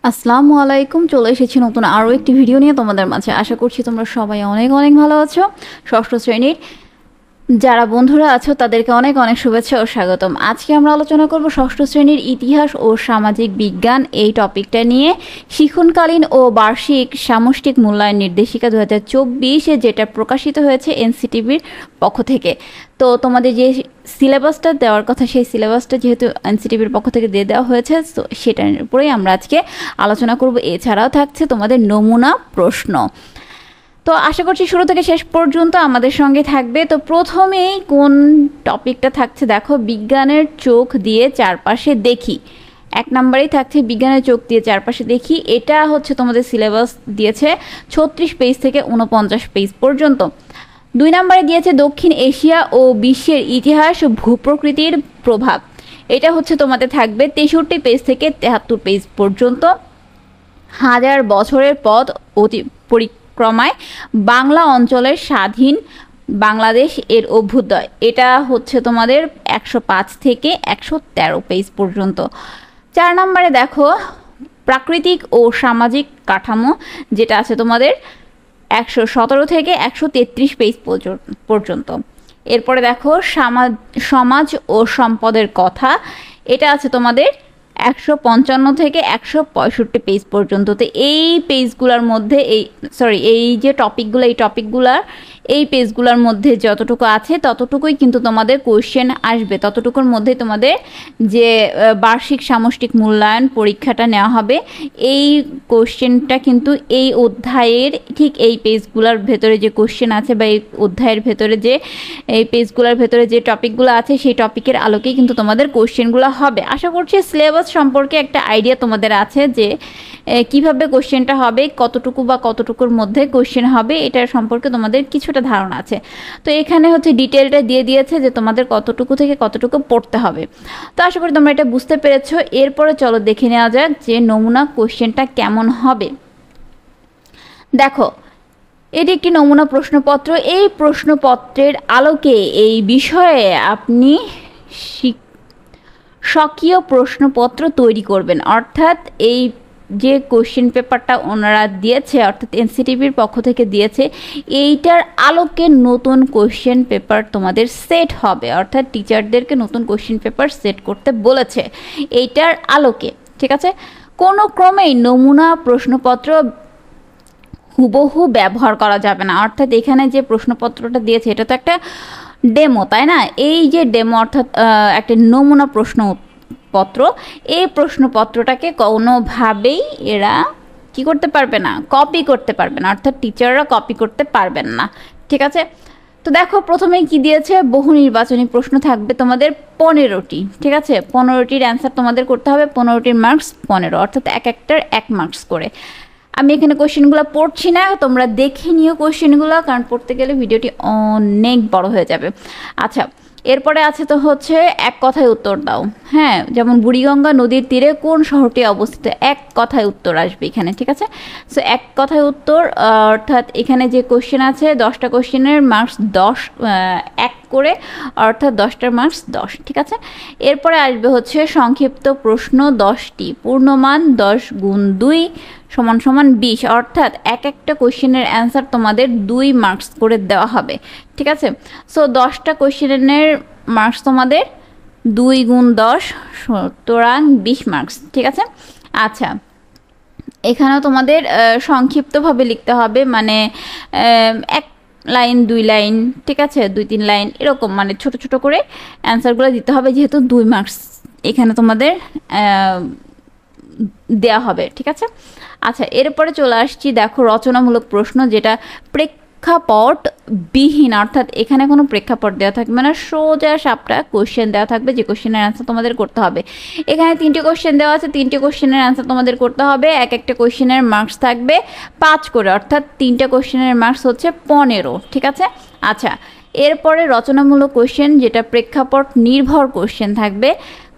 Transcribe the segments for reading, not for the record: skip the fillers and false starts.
আসসালামু আলাইকুম। চলে এসেছি নতুন আরও একটি ভিডিও নিয়ে তোমাদের মাঝে। আশা করছি তোমরা সবাই অনেক অনেক ভালো আছো। ষষ্ঠ শ্রেণীর যারা বন্ধুরা আছো তাদেরকে অনেক অনেক শুভেচ্ছা ও স্বাগতম। আজকে আমরা আলোচনা করব ষষ্ঠ শ্রেণীর ইতিহাস ও সামাজিক বিজ্ঞান এই টপিকটা নিয়ে। শিক্ষণকালীন ও বার্ষিক সামষ্টিক মূল্যায়ন নির্দেশিকা 2024 যেটা প্রকাশিত হয়েছে এনসিটিভির পক্ষ থেকে। তো তোমাদের যে সিলেবাসটা দেওয়ার কথা সেই সিলেবাসটা যেহেতু এনসিটিভির পক্ষ থেকে দিয়ে দেওয়া হয়েছে, তো সেটার উপরেই আমরা আজকে আলোচনা করব। এছাড়াও থাকছে তোমাদের নমুনা প্রশ্ন। তো আশা করছি শুরু থেকে শেষ পর্যন্ত আমাদের সঙ্গে থাকবে। তো প্রথমেই কোন টপিকটা থাকছে দেখো, বিজ্ঞানের চোখ দিয়ে চারপাশে দেখি। এক নম্বরেই থাকছে বিজ্ঞানের চোখ দিয়ে চারপাশে দেখি। এটা হচ্ছে তোমাদের সিলেবাস দিয়েছে 36 পেজ থেকে 49 পেজ পর্যন্ত। 2 নম্বরে দিয়েছে দক্ষিণ এশিয়া ও বিশ্বের ইতিহাস ভূপ্রকৃতির প্রভাব। এটা হচ্ছে তোমাদের থাকবে 63 পেজ থেকে 73 পেজ পর্যন্ত। হাজার বছরের পথ পরিক্রমায় বাংলা অঞ্চলের স্বাধীন বাংলাদেশ এর অভ্যুদয়। এটা হচ্ছে তোমাদের 105 থেকে 113 পেজ পর্যন্ত। 4 নম্বরে দেখো প্রাকৃতিক ও সামাজিক কাঠামো, যেটা আছে তোমাদের 117 থেকে 133 পেজ পর্যন্ত। এরপরে দেখো সমাজ ও সম্পদের কথা, এটা আছে তোমাদের 155 থেকে 165 পেজ পর্যন্ত। তো এই পেজগুলোর মধ্যে এই যে টপিকগুলো এই পেজগুলোর মধ্যে যতটুকু আছে ততটুকুই কিন্তু তোমাদের কোশ্চেন আসবে। ততটুকুর মধ্যে তোমাদের যে বার্ষিক সামষ্টিক মূল্যায়ন পরীক্ষাটা নেওয়া হবে, এই কোশ্চেনটা কিন্তু এই অধ্যায়ের ঠিক এই পেজগুলোর ভেতরে যে কোশ্চেন আছে বা এই অধ্যায়ের ভেতরে যে এই পেজগুলোর ভেতরে যে টপিকগুলো আছে সেই টপিকের আলোকেই কিন্তু তোমাদের কোশ্চেনগুলো হবে। আশা করছি সিলেবাস সম্পর্কে একটা আইডিয়া তোমাদের আছে যে কিভাবে কোশ্চেনটা হবে, কতটুকুর মধ্যে কোশ্চেন হবে, এটার সম্পর্কে তোমাদের কিছুটা ধারণা আছে। তো এখানে হচ্ছে ডিটেলটা দিয়ে দিয়েছে যে তোমাদের কতটুকু থেকে কতটুকু পড়তে হবে। তো আশা করি তোমরা এটা বুঝতে পেরেছো। এরপরে চলো দেখে নেওয়া যাক যে নমুনা কোশ্চেনটা কেমন হবে। দেখো, এটি একটি নমুনা প্রশ্নপত্র। এই প্রশ্নপত্রের আলোকে এই বিষয়ে আপনি স্বকীয় প্রশ্নপত্র তৈরি করবেন। অর্থাৎ এই যে কোশ্চেন পেপারটা ওনারা দিয়েছে, অর্থাৎ এনসিটিভির পক্ষ থেকে দিয়েছে, এইটার আলোকে নতুন কোশ্চেন পেপার তোমাদের সেট হবে। অর্থাৎ টিচারদেরকে নতুন কোশ্চেন পেপার সেট করতে বলেছে এইটার আলোকে। ঠিক আছে, কোনো ক্রমেই নমুনা প্রশ্নপত্র হুবহু ব্যবহার করা যাবে না। অর্থাৎ এখানে যে প্রশ্নপত্রটা দিয়েছে এটা তো একটা ডেমো, তাই না? এই যে ডেমো অর্থাৎ একটা নমুনা প্রশ্নপত্র, এই প্রশ্নপত্রটাকে কোনোভাবেই এরা কি করতে পারবে না, কপি করতে পারবে না। অর্থাৎ টিচাররা কপি করতে পারবেন না। ঠিক আছে, তো দেখো প্রথমেই কি দিয়েছে, বহু নির্বাচনী প্রশ্ন থাকবে তোমাদের 15টি। ঠিক আছে, 15টির অ্যান্সার তোমাদের করতে হবে। 15টির মার্কস 15, অর্থাৎ একটার 1 মার্কস করে। আমি এখানে কোশ্চেনগুলো পড়ছি না, তোমরা দেখে নিও কোশ্চেনগুলো, কারণ পড়তে গেলে ভিডিওটি অনেক বড় হয়ে যাবে। আচ্ছা, এরপরে আছে তো হচ্ছে এক কথায় উত্তর দাও। হ্যাঁ, যেমন বুড়িগঙ্গা নদীর তীরে কোন শহরটি অবস্থিত, এক কথায় উত্তর আসবে এখানে। ঠিক আছে, সো এক কথায় উত্তর, অর্থাৎ এখানে যে কোশ্চেন আছে 10টা কোশ্চেনের মার্কস 1 করে, অর্থাৎ 10টার মার্কস 10। ঠিক আছে, এরপরে আসবে হচ্ছে সংক্ষিপ্ত প্রশ্ন 10টি, পূর্ণমান 10 গুণ 2 সমান সমান 20, অর্থাৎ একটা কোশ্চেনের অ্যান্সার তোমাদের 2 মার্কস করে দেওয়া হবে। ঠিক আছে, সো 10টা কোশ্চেনের মার্কস তোমাদের 2 গুণ 10 সুতরাং 20 মার্কস। ঠিক আছে, আচ্ছা এখানেও তোমাদের সংক্ষিপ্তভাবে লিখতে হবে, মানে 1 লাইন 2 লাইন, ঠিক আছে, 2-3 লাইন এরকম, মানে ছোট ছোট করে অ্যান্সারগুলো দিতে হবে, যেহেতু 2 মার্কস এখানে তোমাদের দেয়া হবে। ঠিক আছে, আচ্ছা এরপরে চলে আসছি দেখো রচনামূলক প্রশ্ন, যেটা প্রেক্ষাপট বিহীন, অর্থাৎ এখানে কোনো প্রেক্ষাপট দেওয়া থাকবে না, সোজা সাপটা কোশ্চেন দেওয়া থাকবে, যে কোশ্চেনের অ্যান্সার তোমাদের করতে হবে। এখানে 3টি কোশ্চেন দেওয়া আছে, 3টি কোশ্চেনের অ্যান্সার তোমাদের করতে হবে। একটা কোশ্চেনের মার্কস থাকবে 5 করে, অর্থাৎ 3টা কোশ্চেনের মার্কস হচ্ছে 15। ঠিক আছে, আচ্ছা এরপরে রচনামূলক কোশ্চেন, যেটা প্রেক্ষাপট নির্ভর কোশ্চেন থাকবে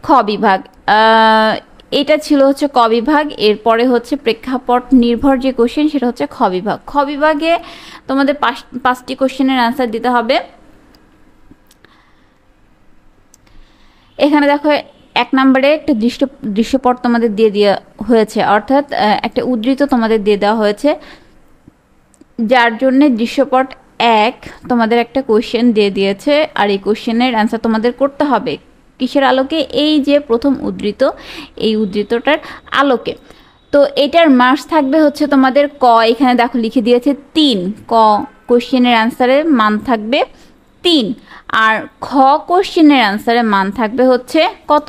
খ বিভাগ। এটা ছিল হচ্ছে ক বিভাগ, এরপরে হচ্ছে প্রেক্ষাপট নির্ভর যে কোশ্চেন সেটা হচ্ছে খ বিভাগ। খ বিভাগে তোমাদের 5টি কোশ্চেনের অ্যান্সার দিতে হবে। এখানে দেখো 1 নম্বরে একটা দৃশ্যপট তোমাদের দিয়ে দেওয়া হয়েছে, অর্থাৎ একটা উদ্ধৃত তোমাদের দিয়ে দেওয়া হয়েছে, যার জন্য দৃশ্যপট 1 তোমাদের একটা কোশ্চেন দিয়ে দিয়েছে, আর এই কোশ্চেনের অ্যান্সার তোমাদের করতে হবে কিসের আলোকে? এই যে প্রথম উদ্ধৃত, এই উদ্ধৃতটার আলোকে। তো এটার মার্কস থাকবে হচ্ছে তোমাদের ক, এখানে দেখো লিখে দিয়েছে 3, ক কোশ্চেনের অ্যান্সারের মান থাকবে 3, আর খ কোশ্চেনের অ্যান্সারের মান থাকবে হচ্ছে কত?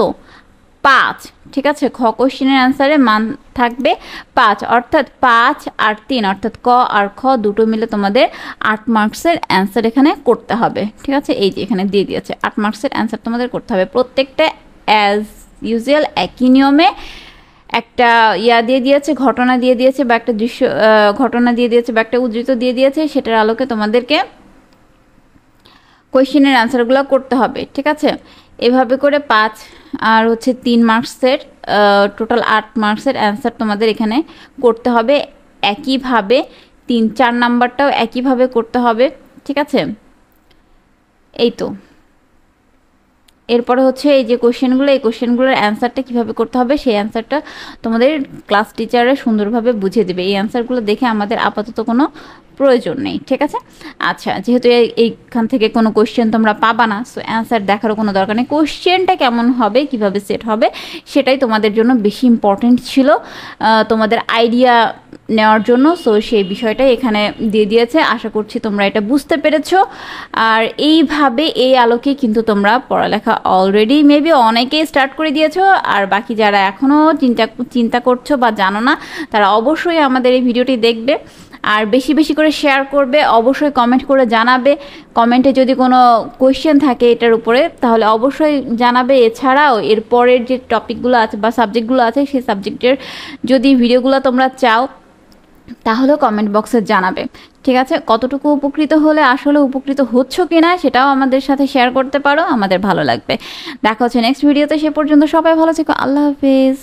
5। ঠিক আছে, খ কোশ্চেনের অ্যান্সারের মান থাকবে 5, অর্থাৎ 5 আর 3 অর্থাৎ ক আর খ দুটো মিলে তোমাদের 8 মার্কসের অ্যান্সার এখানে করতে হবে। ঠিক আছে, এই যে এখানে দিয়ে দিয়েছে 8 মার্কসের অ্যান্সার তোমাদের করতে হবে। প্রত্যেকটা অ্যাজ ইউজুয়াল একই নিয়মে একটা দিয়ে দিয়েছে, ঘটনা দিয়ে দিয়েছে, বা একটা ঘটনা দিয়ে দিয়েছে, বা একটা উদ্ধৃত দিয়ে দিয়েছে, সেটার আলোকে তোমাদেরকে কোয়েশ্চেনের অ্যান্সারগুলো করতে হবে। ঠিক আছে, এভাবে করে 5 আর হচ্ছে 3 মার্কসের টোটাল 8 মার্কসের অ্যান্সার তোমাদের এখানে করতে হবে একইভাবে। 3-4 নাম্বারটাও একইভাবে করতে হবে। ঠিক আছে, এই তো। এরপরে হচ্ছে এই যে কোশ্চেনগুলো, এই কোশ্চেনগুলোর অ্যান্সারটা কীভাবে করতে হবে সেই অ্যান্সারটা তোমাদের ক্লাস টিচারে সুন্দরভাবে বুঝিয়ে দেবে। এই অ্যান্সারগুলো দেখে আমাদের আপাতত কোনো প্রয়োজন নেই। ঠিক আছে, আচ্ছা, যেহেতু এইখান থেকে কোনো কোশ্চেন তোমরা পাবা না, সো অ্যান্সার দেখারও কোনো দরকার নেই। কোশ্চেনটা কেমন হবে, কিভাবে সেট হবে, সেটাই তোমাদের জন্য বেশি ইম্পর্টেন্ট ছিল, তোমাদের আইডিয়া নেওয়ার জন্য। সো সেই বিষয়টাই এখানে দিয়ে দিয়েছে। আশা করছি তোমরা এটা বুঝতে পেরেছো। আর এইভাবে এই আলোকে কিন্তু তোমরা পড়ালেখা অলরেডি মেবি অনেকেই স্টার্ট করে দিয়েছো, আর বাকি যারা এখনও চিন্তা করছো বা জানো না, তারা অবশ্যই আমাদের এই ভিডিওটি দেখবে আর বেশি বেশি করে শেয়ার করবে। অবশ্যই কমেন্ট করে জানাবে, কমেন্টে যদি কোনো কোয়েশ্চেন থাকে এটার উপরে তাহলে অবশ্যই জানাবে। এছাড়াও এর পরের যে টপিকগুলো আছে বা সাবজেক্টগুলো আছে, সেই সাবজেক্টের যদি ভিডিওগুলো তোমরা চাও তাহলেও কমেন্ট বক্সে জানাবে। ঠিক আছে, কতটুকু উপকৃত হলে, আসলে উপকৃত হচ্ছ কিনা সেটাও আমাদের সাথে শেয়ার করতে পারো, আমাদের ভালো লাগবে। দেখা হচ্ছে নেক্সট ভিডিওতে, সে পর্যন্ত সবাই ভালো থেকো। আল্লাহ হাফিজ।